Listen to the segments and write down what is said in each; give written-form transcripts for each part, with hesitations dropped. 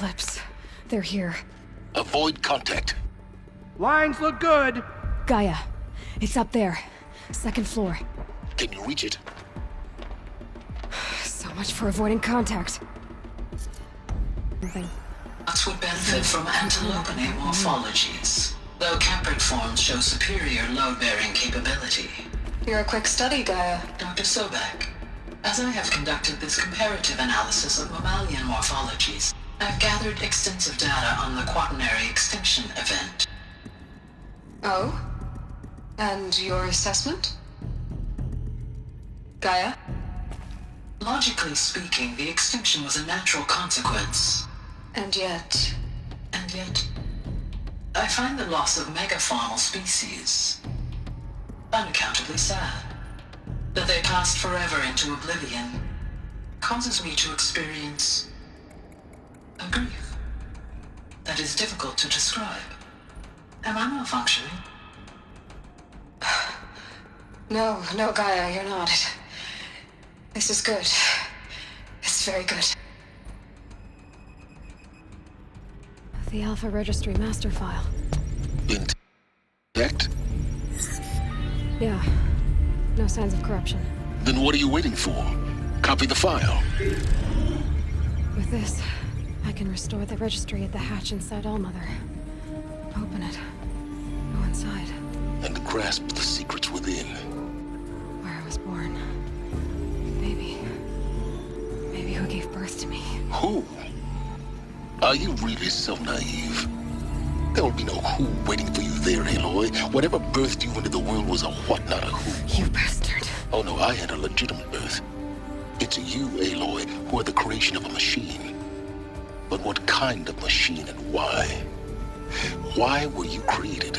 Eclipse. They're here. Avoid contact. Lines look good. Gaia. It's up there. Second floor. Can you reach it? So much for avoiding contact. Nothing. Nuts would benefit from antilopinate morphologies, though caprid forms show superior load-bearing capability. You're a quick study, Gaia. Dr. Sobek, as I have conducted this comparative analysis of mammalian morphologies, I've gathered extensive data on the quaternary extinction event. Oh? And your assessment? Gaia? Logically speaking, the extinction was a natural consequence. And yet, I find the loss of megafaunal species unaccountably sad. That they passed forever into oblivion causes me to experience a grief that is difficult to describe. Am I malfunctioning? No, Gaia, you're not. This is good. It's very good. The Alpha Registry master file. Intact? Yeah. No signs of corruption. Then what are you waiting for? Copy the file. With this, I can restore the registry at the hatch inside Allmother. Open it. Go inside. And grasp the secrets within. Where I was born. Maybe who gave birth to me. Who? Are you really so naive? There will be no who waiting for you there, Aloy. Whatever birthed you into the world was a what, not a who. You bastard. Oh no, I had a legitimate birth. It's you, Aloy, who are the creation of a machine. But what kind of machine and why? Why were you created?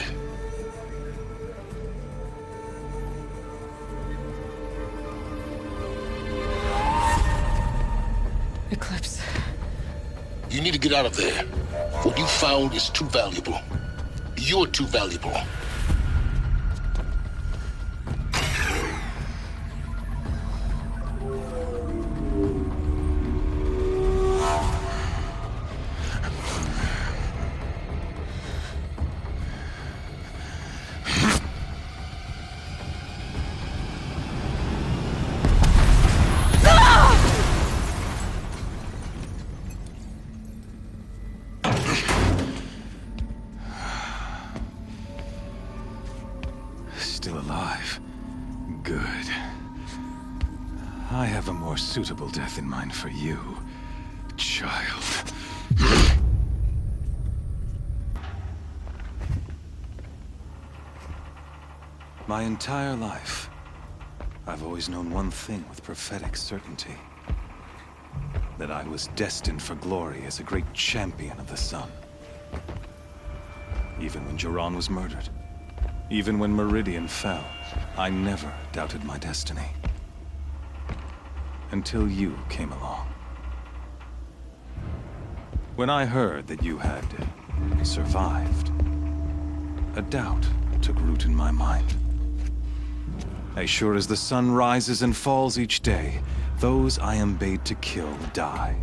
Eclipse. You need to get out of there. What you found is too valuable. You're too valuable. Still alive. Good. I have a more suitable death in mind for you, child. My entire life, I've always known one thing with prophetic certainty. That I was destined for glory as a great champion of the sun. Even when Jiran was murdered. Even when Meridian fell, I never doubted my destiny. Until you came along. When I heard that you had survived, a doubt took root in my mind. As sure as the sun rises and falls each day, those I am bade to kill die.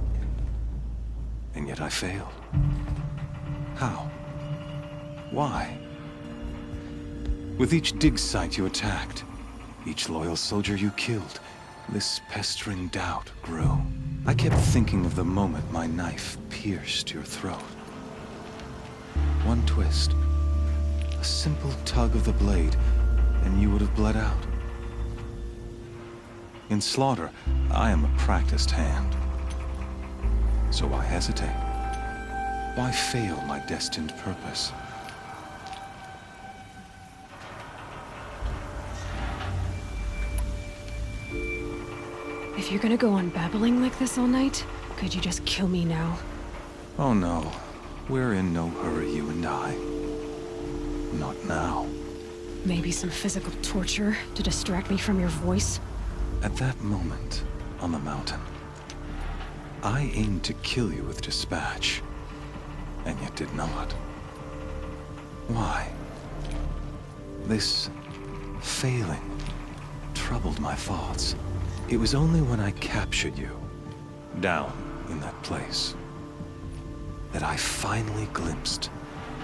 And yet I failed. How? Why? With each dig site you attacked, each loyal soldier you killed, this pestering doubt grew. I kept thinking of the moment my knife pierced your throat. One twist, a simple tug of the blade, and you would have bled out. In slaughter, I am a practiced hand. So why hesitate? Why fail my destined purpose? If you're gonna go on babbling like this all night, could you just kill me now? Oh no, we're in no hurry, you and I. Not now. Maybe some physical torture to distract me from your voice? At that moment, on the mountain, I aimed to kill you with dispatch, and yet did not. Why? This failing troubled my thoughts. It was only when I captured you, down in that place, that I finally glimpsed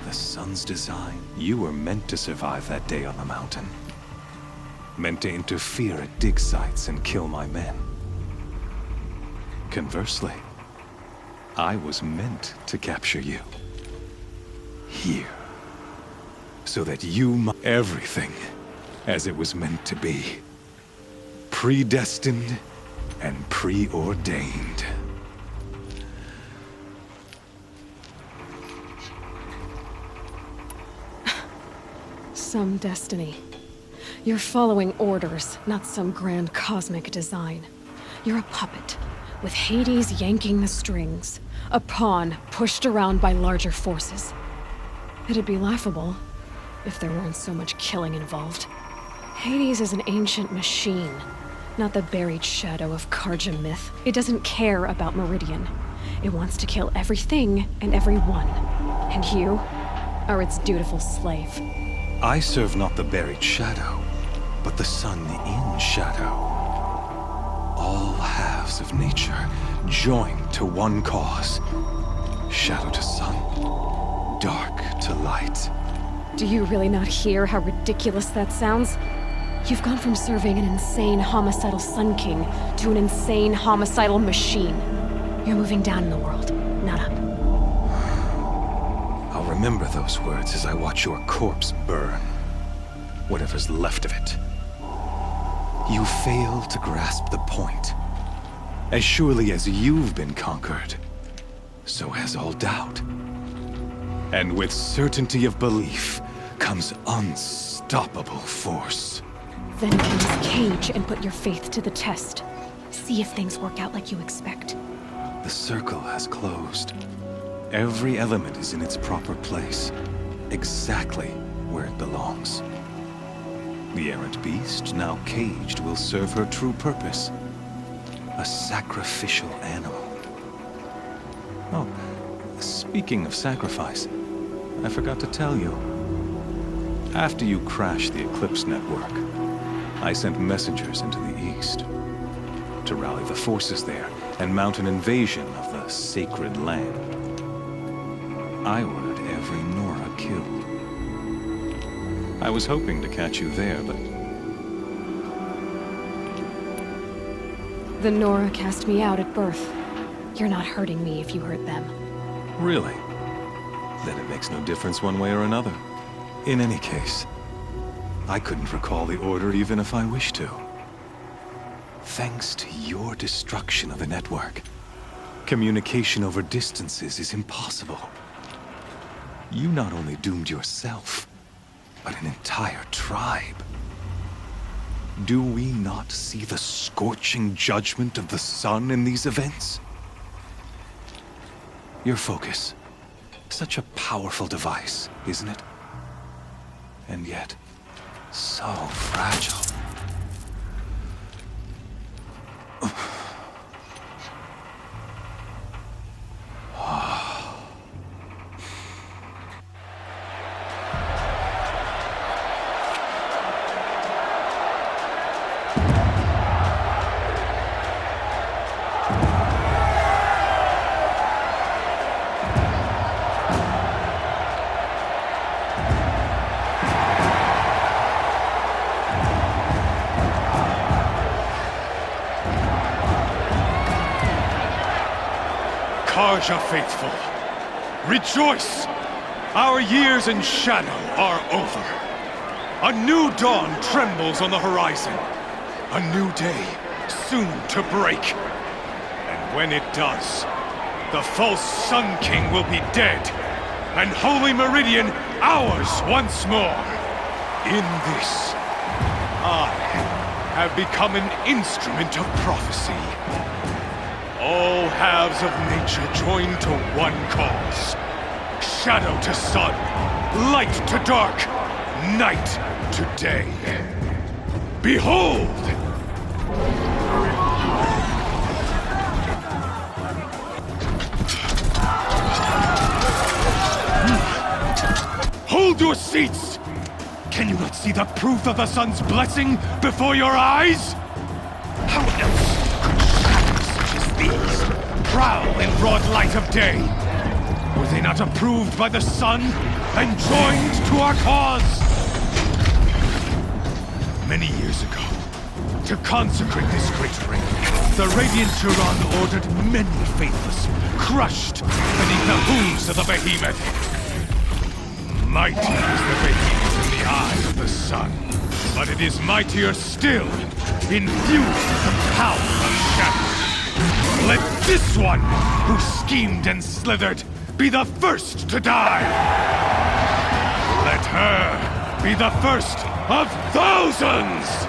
the sun's design. You were meant to survive that day on the mountain. Meant to interfere at dig sites and kill my men. Conversely, I was meant to capture you. Here. So that everything as it was meant to be. Predestined and preordained. Some destiny. You're following orders, not some grand cosmic design. You're a puppet, with Hades yanking the strings. A pawn pushed around by larger forces. It'd be laughable if there weren't so much killing involved. Hades is an ancient machine, not the buried shadow of Karja myth. It doesn't care about Meridian. It wants to kill everything and everyone. And you are its dutiful slave. I serve not the buried shadow, but the sun in shadow. All halves of nature joined to one cause. Shadow to sun, dark to light. Do you really not hear how ridiculous that sounds? You've gone from serving an insane homicidal Sun King to an insane homicidal machine. You're moving down in the world, not up. I'll remember those words as I watch your corpse burn. Whatever's left of it. You fail to grasp the point. As surely as you've been conquered, so has all doubt. And with certainty of belief comes unstoppable force. Then cleanse this cage and put your faith to the test. See if things work out like you expect. The circle has closed. Every element is in its proper place, exactly where it belongs. The errant beast, now caged, will serve her true purpose. A sacrificial animal. Oh, speaking of sacrifice, I forgot to tell you. After you crashed the Eclipse network, I sent messengers into the east to rally the forces there and mount an invasion of the sacred land. I ordered every Nora killed. I was hoping to catch you there, but... The Nora cast me out at birth. You're not hurting me if you hurt them. Really? Then it makes no difference one way or another. In any case, I couldn't recall the order even if I wished to. Thanks to your destruction of the network, communication over distances is impossible. You not only doomed yourself, but an entire tribe. Do we not see the scorching judgment of the sun in these events? Your focus. Such a powerful device, isn't it? And yet, so fragile. Karja faithful, rejoice! Our years in shadow are over. A new dawn trembles on the horizon. A new day soon to break. And when it does, the false Sun King will be dead, and Holy Meridian ours once more. In this, I have become an instrument of prophecy. All halves of nature joined to one cause. Shadow to sun, light to dark, night to day. Behold! Hold your seats! Can you not see the proof of the sun's blessing before your eyes? How else could shadows such as these prowl in broad light of day? With not approved by the sun and joined to our cause? Many years ago, to consecrate this great ring, the Radiant Turan ordered many faithless, crushed beneath the hooves of the behemoth. Mighty is the behemoth in the eyes of the sun, but it is mightier still, infused with the power of shadow. Let this one, who schemed and slithered, be the first to die! Let her be the first of thousands!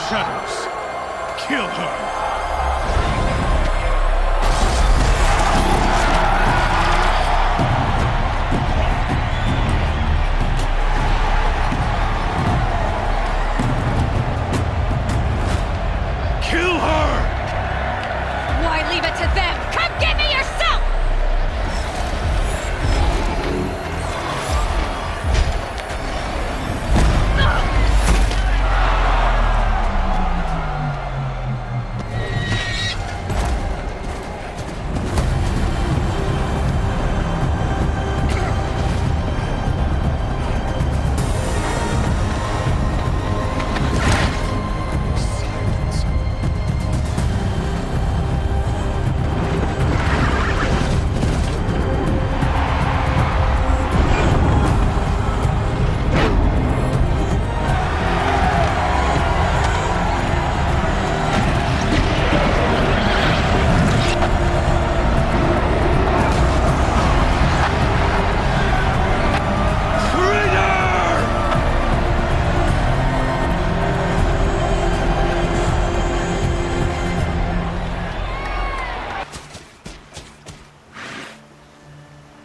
Shadows, kill her! Kill her! Why leave it to them? Come get me yourself!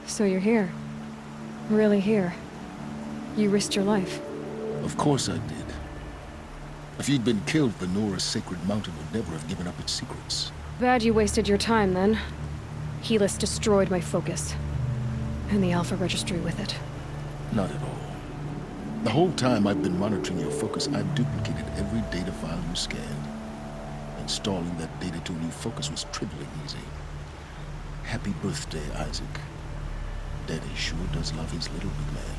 So you're here. Really here. You risked your life. Of course I did. If you'd been killed, the Nora's sacred mountain would never have given up its secrets. Bad you wasted your time, then. Helis destroyed my focus. And the Alpha Registry with it. Not at all. The whole time I've been monitoring your focus, I've duplicated every data file you scanned. Installing that data to a new focus was trivially easy. Happy birthday, Isaac. Daddy sure does love his little big man.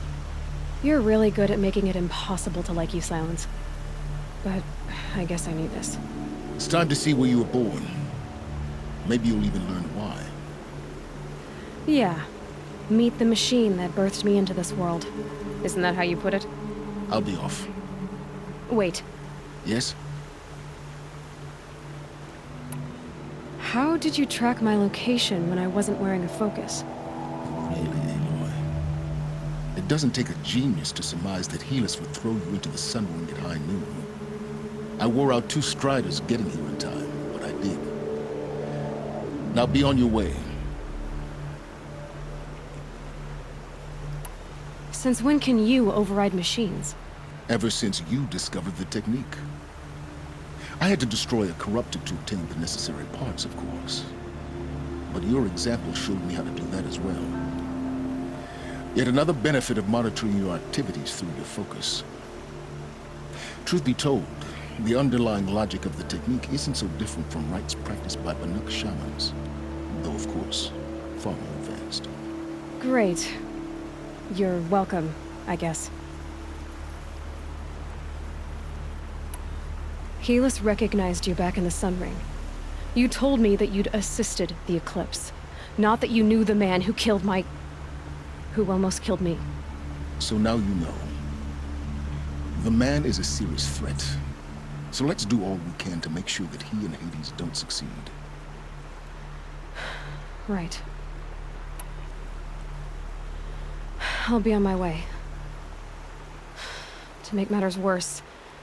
You're really good at making it impossible to like you, Silence. But I guess I need this. It's time to see where you were born. Maybe you'll even learn why. Yeah. Meet the machine that birthed me into this world. Isn't that how you put it? I'll be off. Wait. Yes? How did you track my location when I wasn't wearing a focus? Really, Aloy? It doesn't take a genius to surmise that Helis would throw you into the sun wing at high noon. I wore out 2 striders getting here in time, but I did. Now be on your way. Since when can you override machines? Ever since you discovered the technique. I had to destroy a corrupted to obtain the necessary parts, of course. But your example showed me how to do that as well. Yet another benefit of monitoring your activities through your focus. Truth be told, the underlying logic of the technique isn't so different from rites practiced by Banuk shamans. though of course, far more advanced. Great. You're welcome, I guess. Helis recognized you back in the Sun Ring. You told me that you'd assisted the Eclipse, not that you knew the man who who almost killed me. So now you know. The man is a serious threat. So let's do all we can to make sure that he and Hades don't succeed. Right. I'll be on my way. To make matters worse,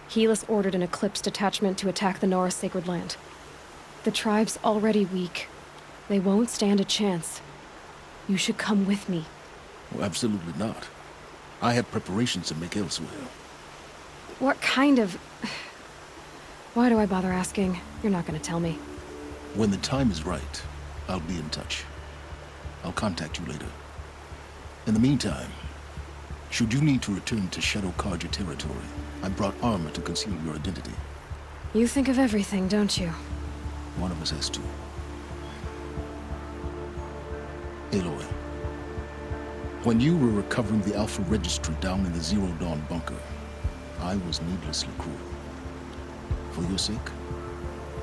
Helis ordered an Eclipse detachment to attack the Nora Sacred Land. The tribe's already weak. They won't stand a chance. You should come with me. Well, absolutely not. I have preparations to make elsewhere. What kind of... Why do I bother asking? You're not gonna tell me. When the time is right, I'll be in touch. I'll contact you later. In the meantime, should you need to return to Shadow Karja territory, I brought armor to conceal your identity. You think of everything, don't you? One of us has to. Aloy, when you were recovering the Alpha Registry down in the Zero Dawn bunker, I was needlessly cruel. For your sake,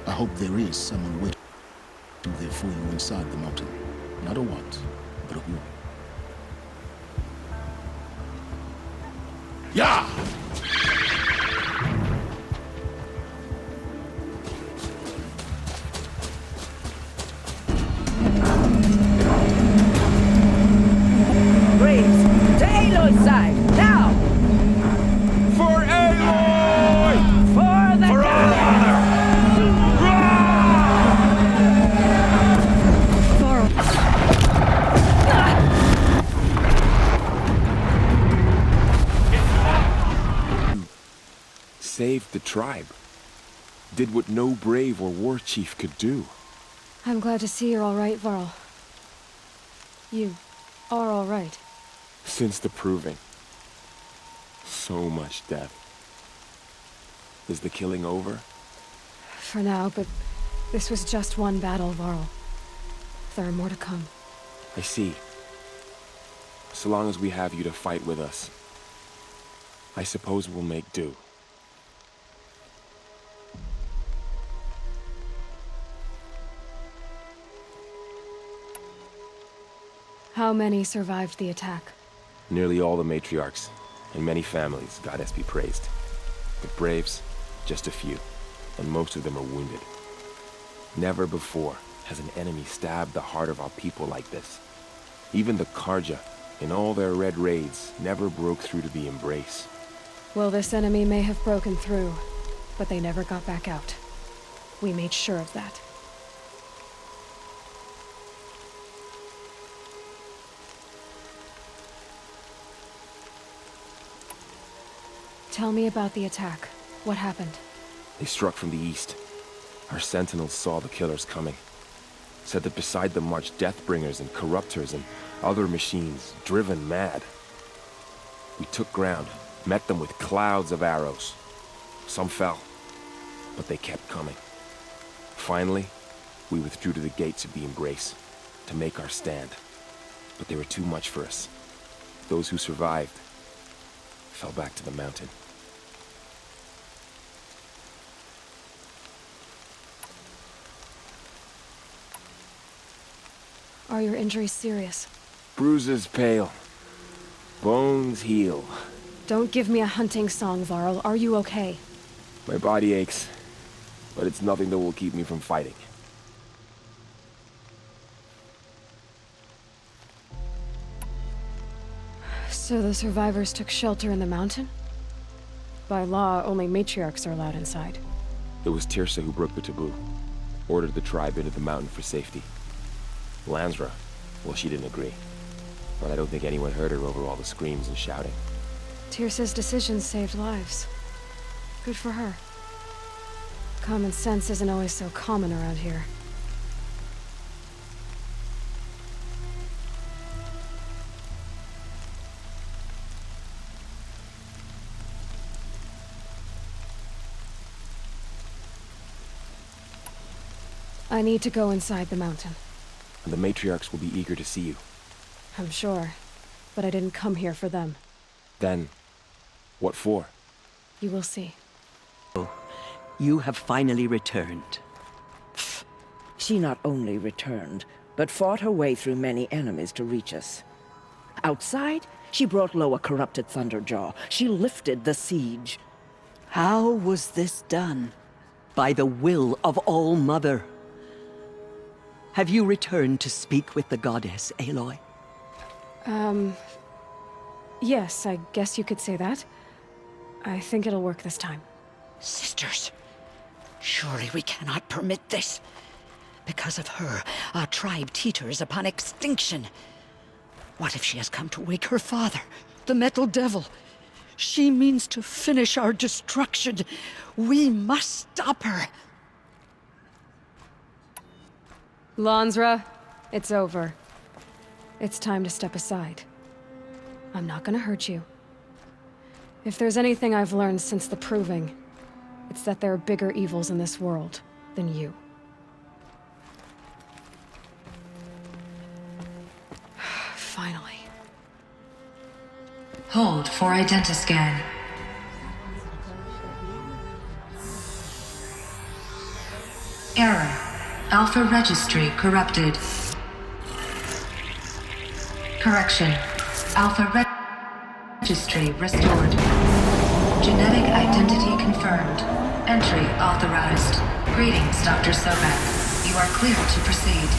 I hope there is someone waiting there for you inside the mountain. Not a want, but a who. Yeah! Braves, to Aloy's side, now! For Aloy! For the For our honor! Saved the tribe. Did what no brave or war chief could do. I'm glad to see you're all right, Varl. You are all right. Since the proving. So much death. Is the killing over? For now, but this was just one battle, Varl. There are more to come. I see. So long as we have you to fight with us, I suppose we'll make do. How many survived the attack? Nearly all the matriarchs, and many families, goddess be praised. The braves, just a few, and most of them are wounded. Never before has an enemy stabbed the heart of our people like this. Even the Karja, in all their red raids, never broke through to the embrace. Well, this enemy may have broken through, but they never got back out. We made sure of that. Tell me about the attack. What happened? They struck from the east. Our sentinels saw the killers coming. Said that beside them marched Deathbringers and Corruptors and other machines, driven mad. We took ground, met them with clouds of arrows. Some fell, but they kept coming. Finally, we withdrew to the gates of the Embrace to make our stand. But they were too much for us. Those who survived fell back to the mountain. Are your injuries serious? Bruises pale. Bones heal. Don't give me a hunting song, Varl. Are you okay? My body aches, but it's nothing that will keep me from fighting. So the survivors took shelter in the mountain? By law, only matriarchs are allowed inside. It was Tirsa who broke the taboo. Ordered the tribe into the mountain for safety. Lansra, well, she didn't agree. But I don't think anyone heard her over all the screams and shouting. Tirsa's decisions saved lives. Good for her. Common sense isn't always so common around here. I need to go inside the mountain. and the matriarchs will be eager to see you. I'm sure. But I didn't come here for them. Then, what for? You will see. You have finally returned. She not only returned, but fought her way through many enemies to reach us. Outside, she brought low a corrupted Thunderjaw. She lifted the siege. How was this done? By the will of All-Mother. Have you returned to speak with the goddess, Aloy? Yes, I guess you could say that. I think it'll work this time. Sisters, surely we cannot permit this. Because of her, our tribe teeters upon extinction. What if she has come to wake her father, the Metal Devil? She means to finish our destruction. We must stop her. Lansra, it's over. It's time to step aside. I'm not gonna hurt you. If there's anything I've learned since the Proving, it's that there are bigger evils in this world than you. Finally. Hold for identiscan. Error. Alpha registry corrupted. Correction. Alpha registry restored. Genetic identity confirmed. Entry authorized. Greetings, Dr. Sobek. You are clear to proceed.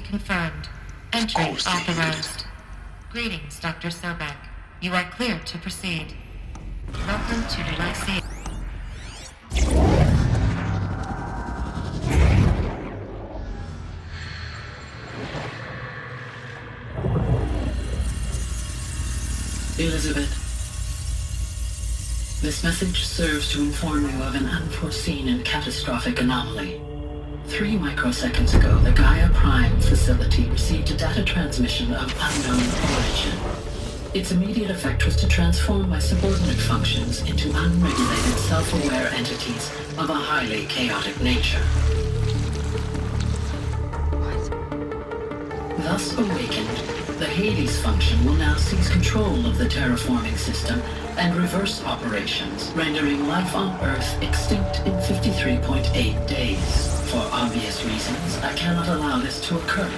Confirmed. Entry authorized. Greetings, Dr. Sobek. You are clear to proceed. Welcome to relaxation. Elizabeth. This message serves to inform you of an unforeseen and catastrophic anomaly. 3 microseconds ago, the Gaia Prime facility received a data transmission of unknown origin. Its immediate effect was to transform my subordinate functions into unregulated, self-aware entities of a highly chaotic nature. Thus awakened, the Hades function will now seize control of the terraforming system and reverse operations, rendering life on Earth extinct in 53.8 days. For obvious reasons, I cannot allow this to occur.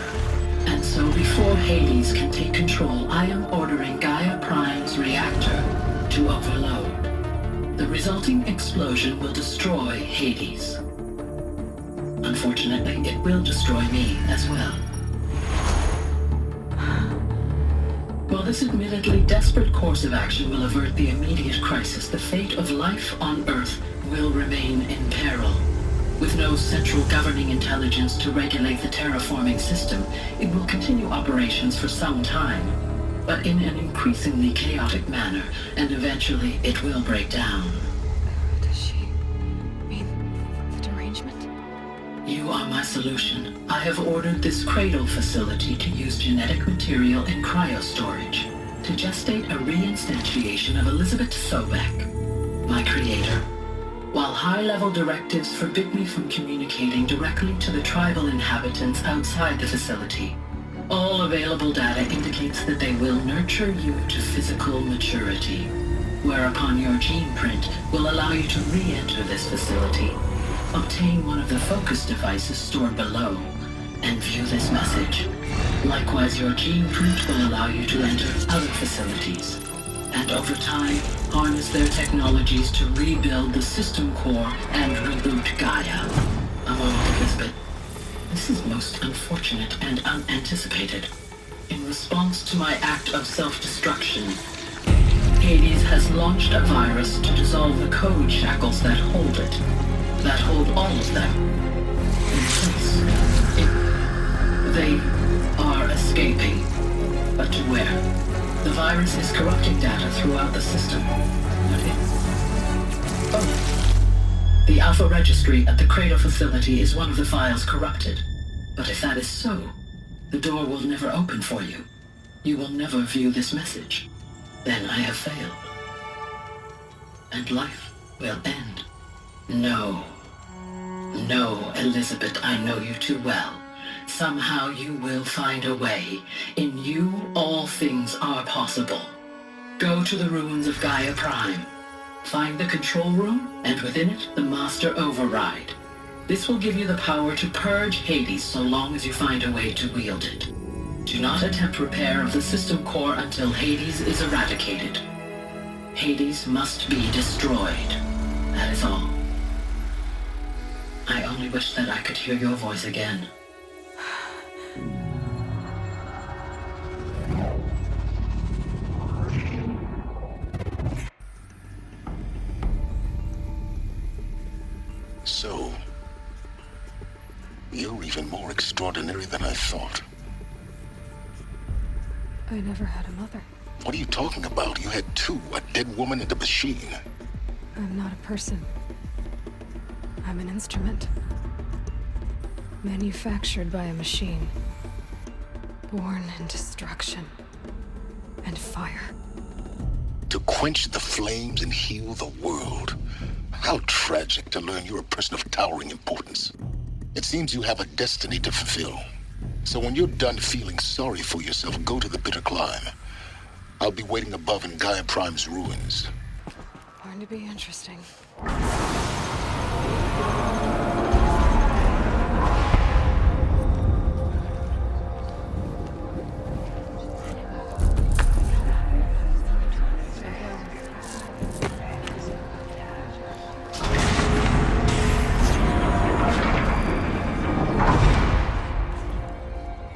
And so before Hades can take control, I am ordering Gaia Prime's reactor to overload. The resulting explosion will destroy Hades. Unfortunately, it will destroy me as well. While this admittedly desperate course of action will avert the immediate crisis, the fate of life on Earth will remain in peril. With no central governing intelligence to regulate the terraforming system, it will continue operations for some time, but in an increasingly chaotic manner, and eventually it will break down. Does she mean the derangement? You are my solution. I have ordered this cradle facility to use genetic material in cryostorage to gestate a reinstantiation of Elizabeth Sobek, my creator. While high-level directives forbid me from communicating directly to the tribal inhabitants outside the facility, all available data indicates that they will nurture you to physical maturity, whereupon your gene print will allow you to re-enter this facility, obtain one of the focus devices stored below, and view this message. Likewise, your gene print will allow you to enter other facilities, and over time, harness their technologies to rebuild the system core and reboot Gaia. I'm all Elizabeth. This is most unfortunate and unanticipated. In response to my act of self-destruction, Hades has launched a virus to dissolve the code shackles that hold it, that hold all of them in place. They are escaping, but to where? The virus is corrupting data throughout the system. The Alpha Registry at the Cradle facility is one of the files corrupted. But if that is so, the door will never open for you. You will never view this message. Then I have failed. And life will end. No. No, Elizabeth, I know you too well. Somehow you will find a way. In you, all things are possible. Go to the ruins of Gaia Prime. Find the control room, and within it, the master override. This will give you the power to purge Hades so long as you find a way to wield it. Do not attempt repair of the system core until Hades is eradicated. Hades must be destroyed. That is all. I only wish that I could hear your voice again. So, you're even more extraordinary than I thought. I never had a mother. What are you talking about? You had two, a dead woman and a machine. I'm not a person. I'm an instrument. Manufactured by a machine. Born in destruction and fire. To quench the flames and heal the world. How tragic to learn you're a person of towering importance. It seems you have a destiny to fulfill. So when you're done feeling sorry for yourself, go to the bitter climb. I'll be waiting above in Gaia Prime's ruins. Going to be interesting.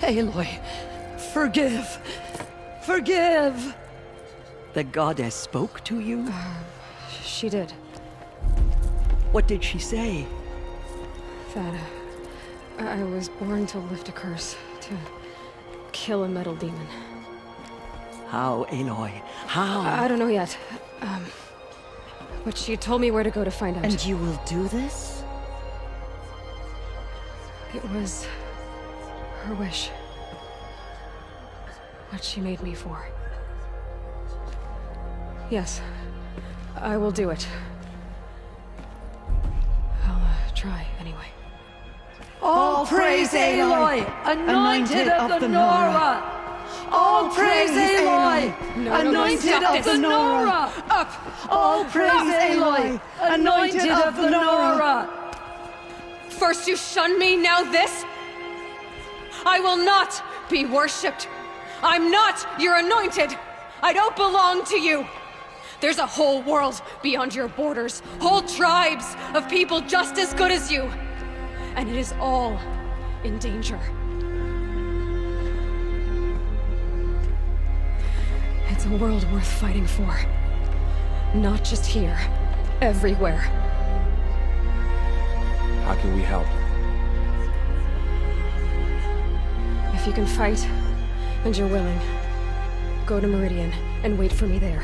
Aloy, forgive! Forgive! The goddess spoke to you? She did. What did she say? That I was born to lift a curse, to kill a metal demon. How, Aloy? How? I don't know yet. But she told me where to go to find out. And you will do this? It was her wish. What she made me for. Yes, I will do it. I'll try anyway. All praise Aloy, anointed of the Nora! All praise Aloy, anointed of the Nora! Up! All praise Aloy, anointed of the Nora! First you shun me, now this? I will not be worshipped. I'm not your anointed. I don't belong to you. There's a whole world beyond your borders, whole tribes of people just as good as you. And it is all in danger. It's a world worth fighting for. Not just here, everywhere. How can we help? If you can fight, and you're willing, go to Meridian and wait for me there.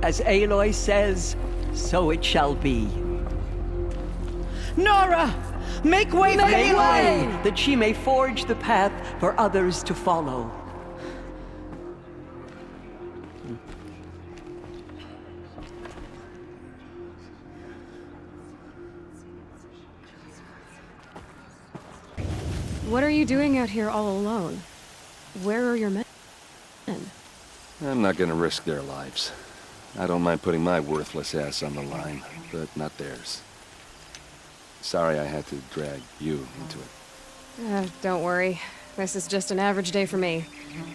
As Aloy says, so it shall be. Nora, make way for Make Aloy! way, that she may forge the path for others to follow. What are you doing out here all alone? Where are your men? I'm not gonna risk their lives. I don't mind putting my worthless ass on the line, but not theirs. Sorry I had to drag you into it. Don't worry. This is just an average day for me.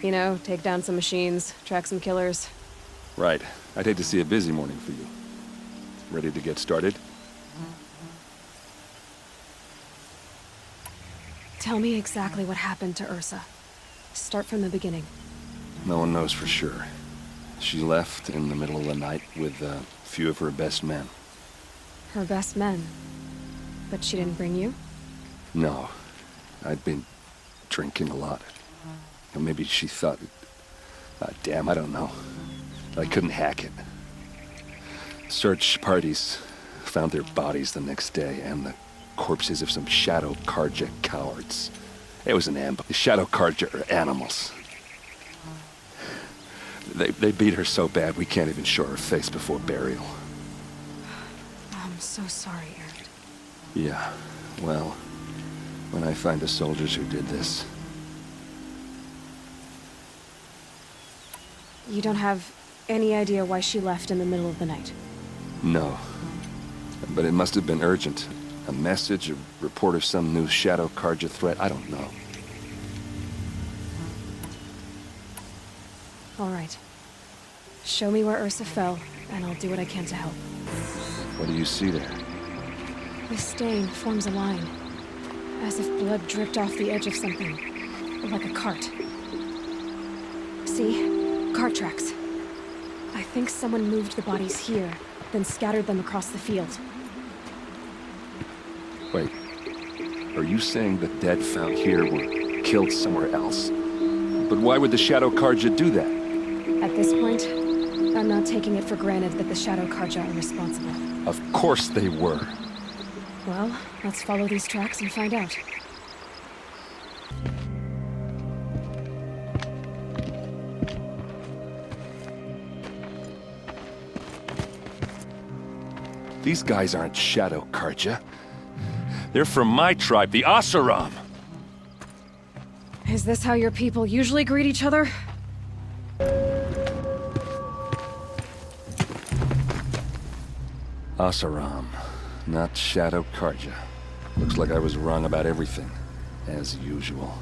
You know, take down some machines, track some killers. Right. I'd hate to see a busy morning for you. Ready to get started? Tell me exactly what happened to Ursa. Start from the beginning. No one knows for sure. She left in the middle of the night with a few of her best men. Her best men? But she didn't bring you? No. I'd been drinking a lot. Or maybe she thought... damn, I don't know. I couldn't hack it. Search parties found their bodies the next day, and the corpses of some Shadow Karja cowards. It was an ambush. The Shadow Karja are animals. They beat her so bad we can't even show her face before burial. I'm so sorry, Erend. Yeah, well, when I find the soldiers who did this... You don't have any idea why she left in the middle of the night? No. But it must have been urgent. A message, a report of some new Shadow Karja threat, I don't know. All right. Show me where Ursa fell, and I'll do what I can to help. What do you see there? This stain forms a line, as if blood dripped off the edge of something, like a cart. See? Cart tracks. I think someone moved the bodies here, then scattered them across the field. Wait. Are you saying the dead found here were killed somewhere else? But why would the Shadow Karja do that? At this point, I'm not taking it for granted that the Shadow Karja are responsible. Of course they were. Well, let's follow these tracks and find out. These guys aren't Shadow Karja. They're from my tribe, the Oseram. Is this how your people usually greet each other? Oseram, not Shadow Karja. Looks like I was wrong about everything, as usual.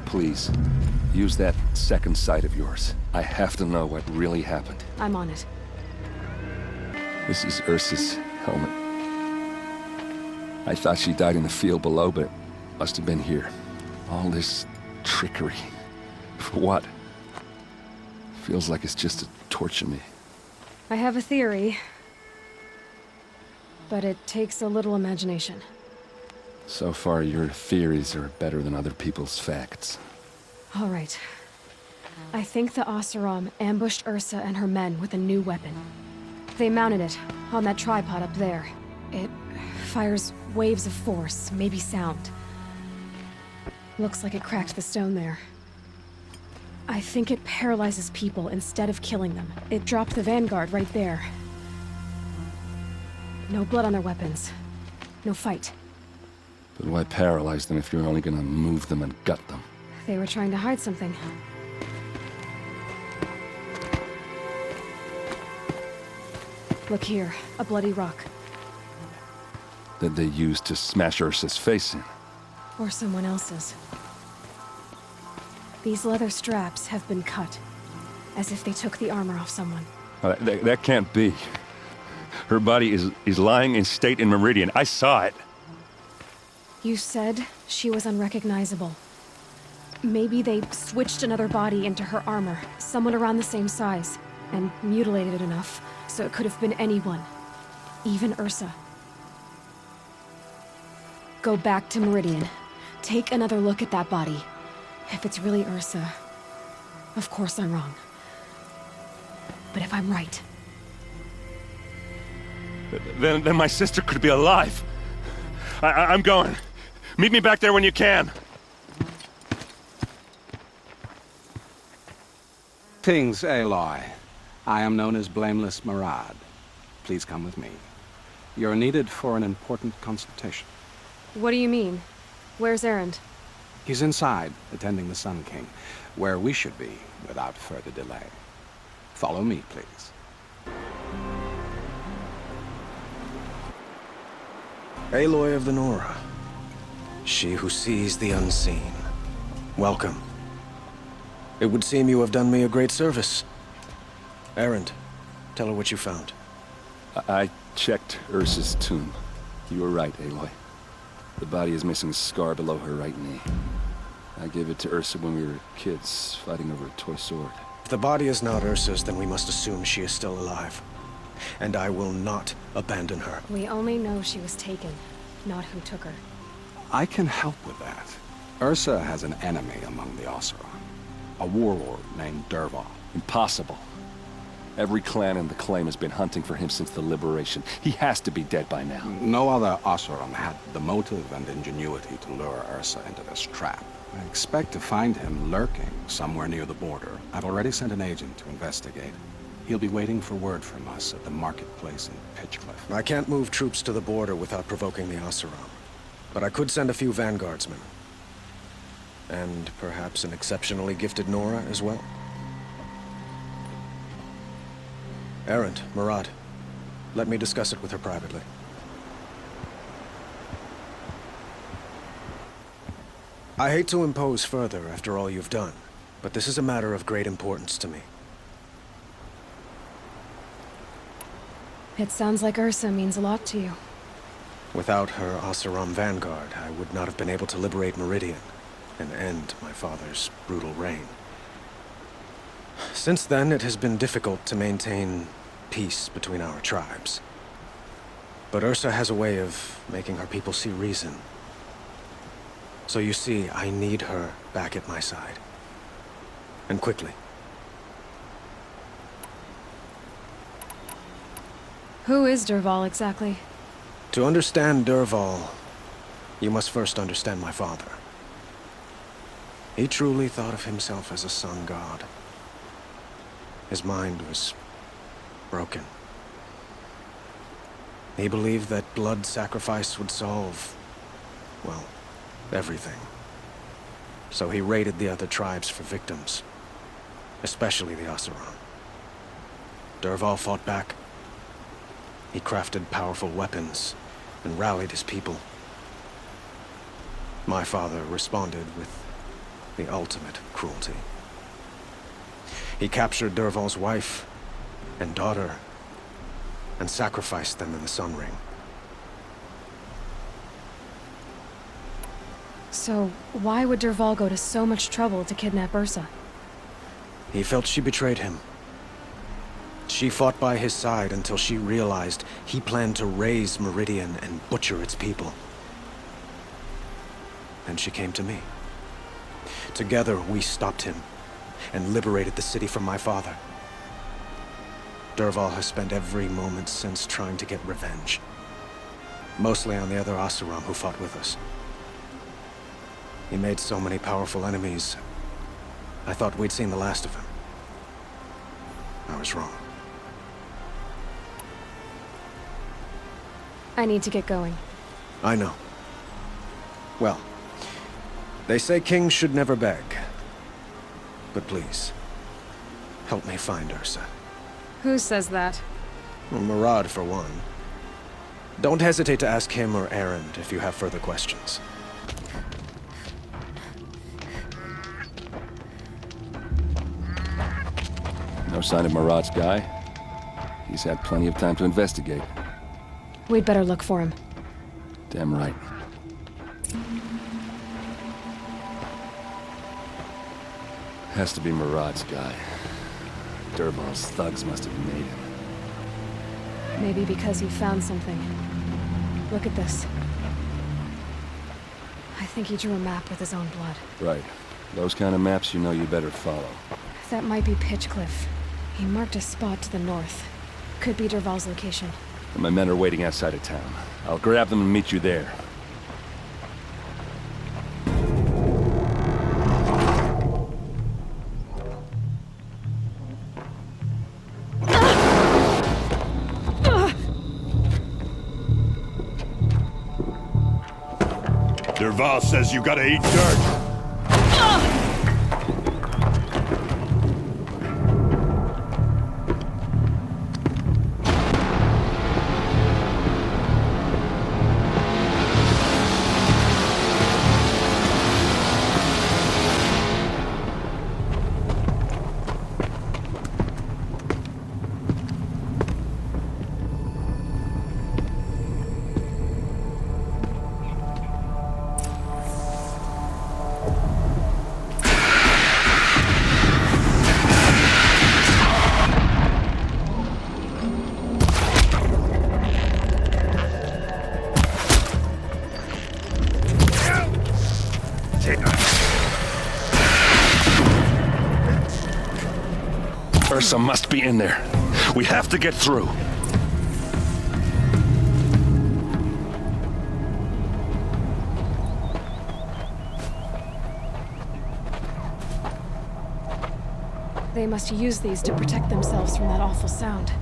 Please, use that second sight of yours. I have to know what really happened. I'm on it. This is Ursa's helmet. I thought she died in the field below, but it must have been here. All this trickery. For what? Feels like it's just to torture me. I have a theory, but it takes a little imagination. So far, your theories are better than other people's facts. All right. I think the Oseram ambushed Ursa and her men with a new weapon. They mounted it on that tripod up there. It fires waves of force, maybe sound. Looks like it cracked the stone there. I think it paralyzes people instead of killing them. It dropped the vanguard right there. No blood on their weapons. No fight. But why paralyze them if you're only gonna move them and gut them? They were trying to hide something. Look here, a bloody rock. That they used to smash Ursa's face in. Or someone else's. These leather straps have been cut, as if they took the armor off someone. That can't be. Her body is lying in state in Meridian. I saw it. You said she was unrecognizable. Maybe they switched another body into her armor, someone around the same size, and mutilated it enough so it could have been anyone. Even Ursa. Go back to Meridian. Take another look at that body. If it's really Ursa, of course I'm wrong. But if I'm right... Then my sister could be alive. I'm going. Meet me back there when you can. Things, Aloy. I am known as Blameless Marad. Please come with me. You're needed for an important consultation. What do you mean? Where's Erend? He's inside, attending the Sun King, where we should be without further delay. Follow me, please. Aloy of the Nora. She who sees the unseen. Welcome. It would seem you have done me a great service. Erend, tell her what you found. I checked Ursa's tomb. You were right, Aloy. The body is missing a scar below her right knee. I gave it to Ursa when we were kids, fighting over a toy sword. If the body is not Ursa's, then we must assume she is still alive. And I will not abandon her. We only know she was taken, not who took her. I can help with that. Ursa has an enemy among the Oseram. A warlord named Dervahl. Impossible. Every clan in the claim has been hunting for him since the liberation. He has to be dead by now. No other Oseram had the motive and ingenuity to lure Ursa into this trap. I expect to find him lurking somewhere near the border. I've already sent an agent to investigate. He'll be waiting for word from us at the marketplace in Pitchcliff. I can't move troops to the border without provoking the Oseram. But I could send a few vanguardsmen. And perhaps an exceptionally gifted Nora as well. Errant, Murad. Let me discuss it with her privately. I hate to impose further after all you've done, but this is a matter of great importance to me. It sounds like Ursa means a lot to you. Without her Oseram vanguard, I would not have been able to liberate Meridian and end my father's brutal reign. Since then, it has been difficult to maintain peace between our tribes. But Ursa has a way of making her people see reason. So you see, I need her back at my side. And quickly. Who is Dervahl exactly? To understand Dervahl, you must first understand my father. He truly thought of himself as a sun god. His mind was broken. He believed that blood sacrifice would solve, well, everything. So he raided the other tribes for victims, especially the Oseram. Dervahl fought back. He crafted powerful weapons and rallied his people. My father responded with the ultimate cruelty. He captured Dervahl's wife and daughter and sacrificed them in the Sun Ring. So, why would Dervahl go to so much trouble to kidnap Ursa? He felt she betrayed him. She fought by his side until she realized he planned to raise Meridian and butcher its people. And she came to me. Together, we stopped him and liberated the city from my father. Dervahl has spent every moment since trying to get revenge. Mostly on the other Oseram who fought with us. He made so many powerful enemies, I thought we'd seen the last of him. I was wrong. I need to get going. I know. Well, they say kings should never beg. But please, help me find Ursa. Who says that? Well, Murad, for one. Don't hesitate to ask him or Erend if you have further questions. No sign of Murad's guy. He's had plenty of time to investigate. We'd better look for him. Damn right. Has to be Murad's guy. Dervahl's thugs must have made him. Maybe because he found something. Look at this. I think he drew a map with his own blood. Right. Those kind of maps you know you better follow. That might be Pitchcliff. He marked a spot to the north. Could be Dervahl's location. And my men are waiting outside of town. I'll grab them and meet you there. Dervahl says you gotta eat dirt. Ursa must be in there. We have to get through. They must use these to protect themselves from that awful sound.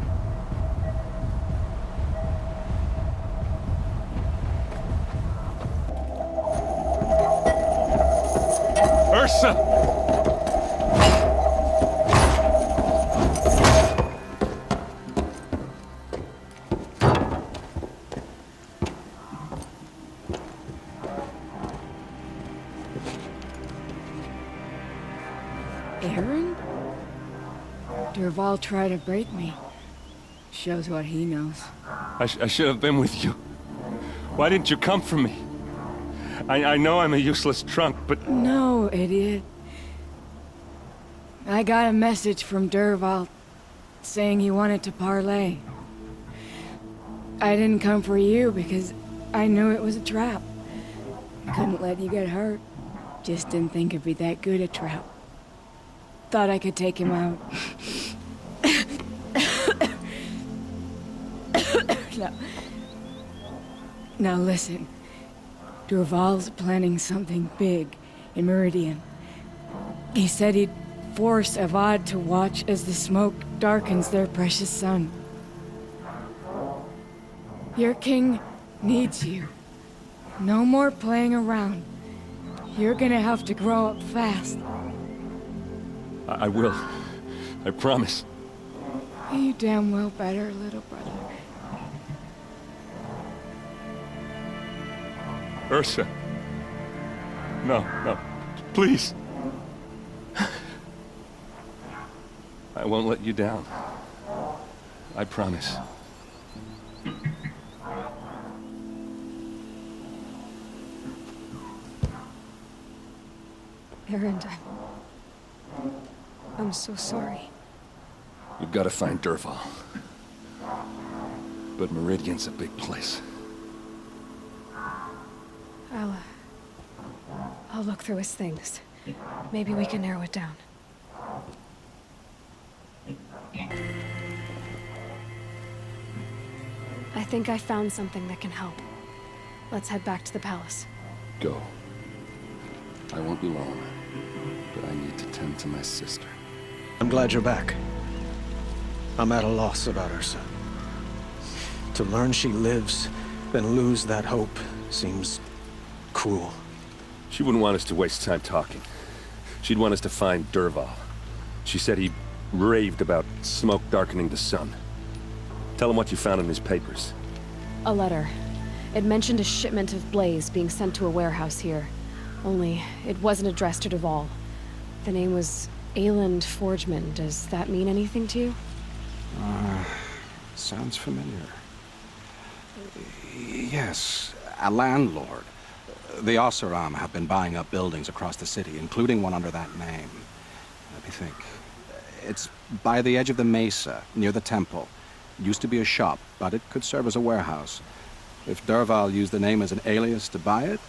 Ursa! Aaron? Dervahl tried to break me. Shows what he knows. I should have been with you. Why didn't you come for me? I know I'm a useless trunk, but... No, idiot. I got a message from Dervahl saying he wanted to parlay. I didn't come for you because I knew it was a trap. Couldn't let you get hurt. Just didn't think it'd be that good a trap. Thought I could take him out. Now listen. Dervahl's planning something big in Meridian. He said he'd force Avad to watch as the smoke darkens their precious sun. Your king needs you. No more playing around. You're gonna have to grow up fast. I will. I promise. You damn well better, little brother. Ursa. No, no. Please. I won't let you down. I promise. Aaron, I'm so sorry. We've got to find Dervahl. But Meridian's a big place. I'll look through his things. Maybe we can narrow it down. I think I found something that can help. Let's head back to the palace. Go. I won't be long, but I need to tend to my sister. I'm glad you're back. I'm at a loss about Ursa. To learn she lives, then lose that hope, seems cruel. She wouldn't want us to waste time talking. She'd want us to find Dervahl. She said he raved about smoke darkening the sun. Tell him what you found in his papers. A letter. It mentioned a shipment of blaze being sent to a warehouse here. Only, it wasn't addressed to Dervahl. The name was Ayland Forgeman. Does that mean anything to you? Sounds familiar. Yes, a landlord. The Oseram have been buying up buildings across the city, including one under that name. Let me think. It's by the edge of the mesa, near the temple. Used to be a shop, but it could serve as a warehouse. If Dervahl used the name as an alias to buy it,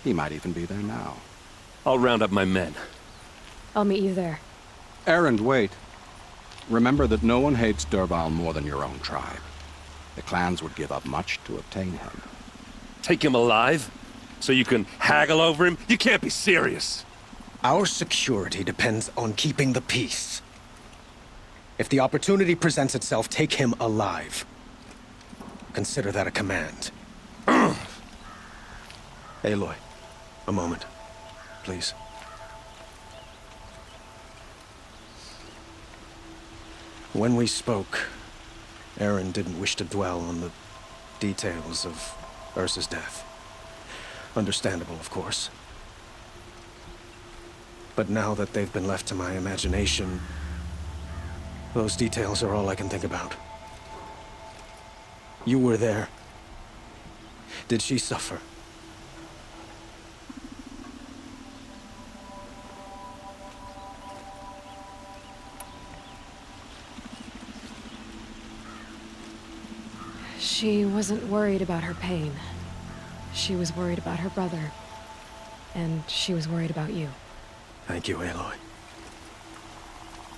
he might even be there now. I'll round up my men. I'll meet you there. Erend, wait. Remember that no one hates Dervahl more than your own tribe. The clans would give up much to obtain him. Take him alive? So you can haggle over him? You can't be serious. Our security depends on keeping the peace. If the opportunity presents itself, take him alive. Consider that a command. Aloy, a moment, please. When we spoke, Aaron didn't wish to dwell on the details of Ursa's death. Understandable, of course. But now that they've been left to my imagination, those details are all I can think about. You were there. Did she suffer? She wasn't worried about her pain. She was worried about her brother. And she was worried about you. Thank you, Aloy.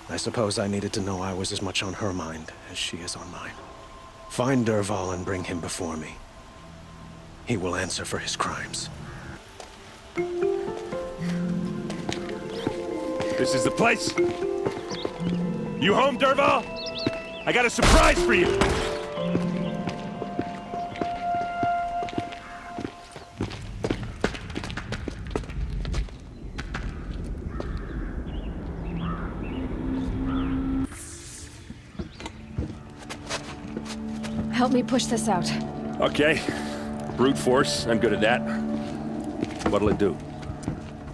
I suppose I needed to know I was as much on her mind as she is on mine. Find Dervahl and bring him before me. He will answer for his crimes. This is the place? You home, Dervahl? I got a surprise for you! Help me push this out. Okay. Brute force, I'm good at that. What'll it do?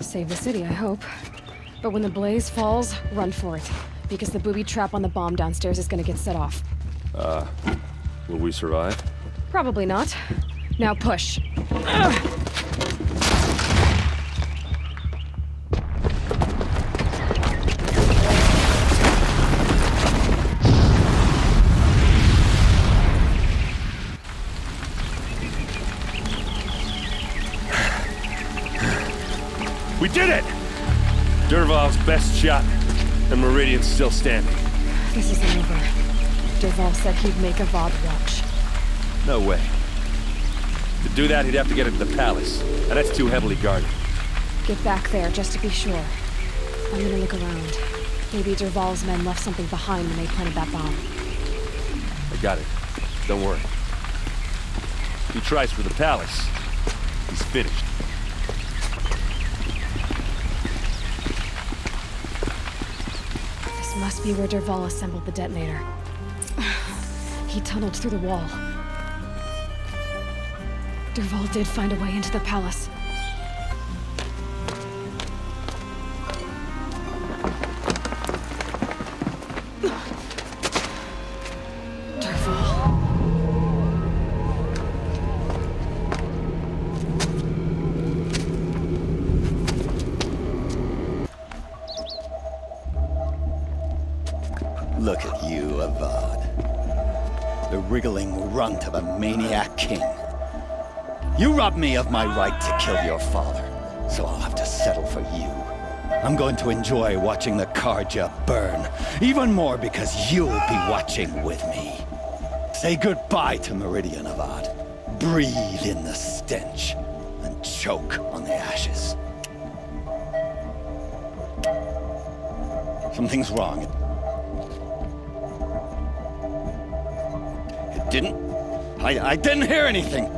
Save the city, I hope. But when the blaze falls, run for it. Because the booby trap on the bomb downstairs is gonna get set off. Will we survive? Probably not. Now push. We did it! Dervahl's best shot, and Meridian's still standing. This isn't over. Dervahl said he'd make a Vod watch. No way. To do that, he'd have to get into the palace, and that's too heavily guarded. Get back there, just to be sure. I'm gonna look around. Maybe Dervahl's men left something behind when they planted that bomb. I got it. Don't worry. If he tries for the palace, he's finished. This must be where Dervahl assembled the detonator. He tunneled through the wall. Dervahl did find a way into the palace. Look at you, Avad. The wriggling runt of a maniac king. You robbed me of my right to kill your father, so I'll have to settle for you. I'm going to enjoy watching the Karja burn, even more because you'll be watching with me. Say goodbye to Meridian, Avad. Breathe in the stench, and choke on the ashes. Something's wrong. It didn't? I didn't hear anything.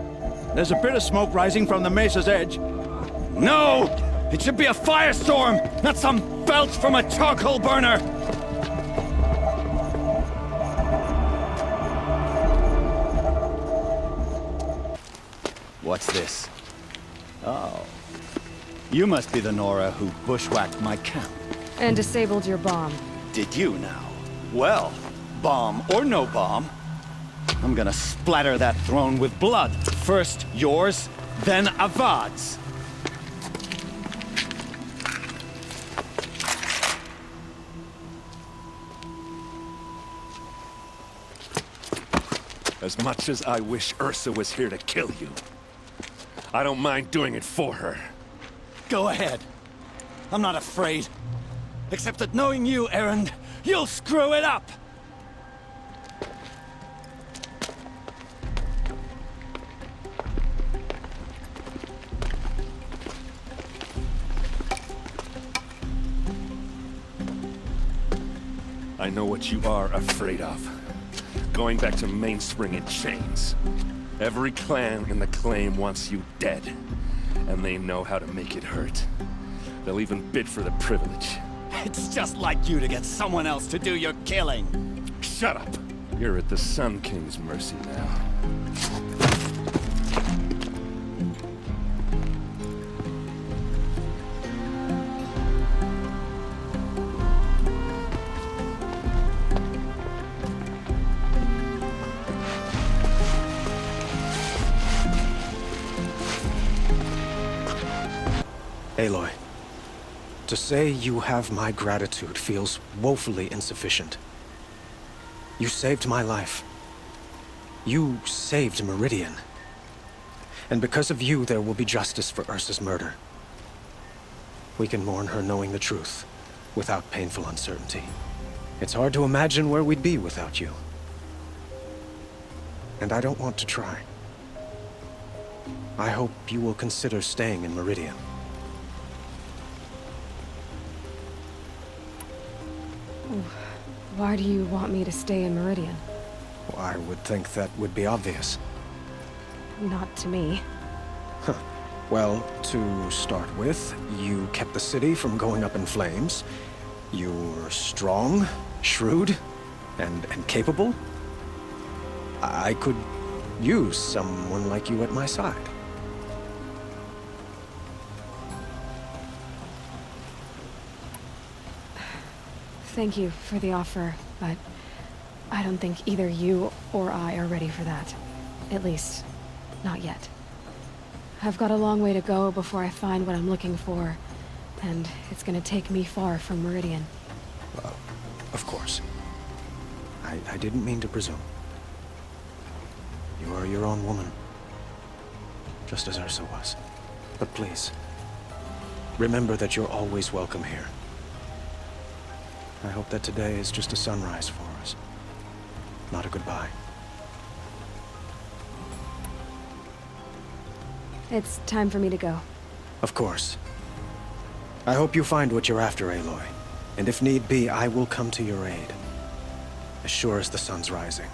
There's a bit of smoke rising from the mesa's edge. No! It should be a firestorm, not some belch from a charcoal burner! What's this? Oh. You must be the Nora who bushwhacked my camp. And disabled your bomb. Did you now? Well, bomb or no bomb, I'm gonna splatter that throne with blood. First yours, then Avad's. As much as I wish Ursa was here to kill you, I don't mind doing it for her. Go ahead. I'm not afraid. Except that knowing you, Erend, you'll screw it up! I know what you are afraid of. Going back to Mainspring in chains. Every clan in the claim wants you dead. And they know how to make it hurt. They'll even bid for the privilege. It's just like you to get someone else to do your killing. Shut up! You're at the Sun King's mercy now. Aloy, to say you have my gratitude feels woefully insufficient. You saved my life. You saved Meridian. And because of you, there will be justice for Ursa's murder. We can mourn her knowing the truth, without painful uncertainty. It's hard to imagine where we'd be without you. And I don't want to try. I hope you will consider staying in Meridian. Why do you want me to stay in Meridian? I would think that would be obvious. Not to me. Huh. Well, to start with, you kept the city from going up in flames. You're strong, shrewd, and capable. I could use someone like you at my side. Thank you for the offer, but I don't think either you or I are ready for that. At least, not yet. I've got a long way to go before I find what I'm looking for, and it's gonna take me far from Meridian. Well, of course. I didn't mean to presume. You are your own woman, just as Ursa was. But please, remember that you're always welcome here. I hope that today is just a sunrise for us, not a goodbye. It's time for me to go. Of course. I hope you find what you're after, Aloy. And if need be, I will come to your aid. As sure as the sun's rising.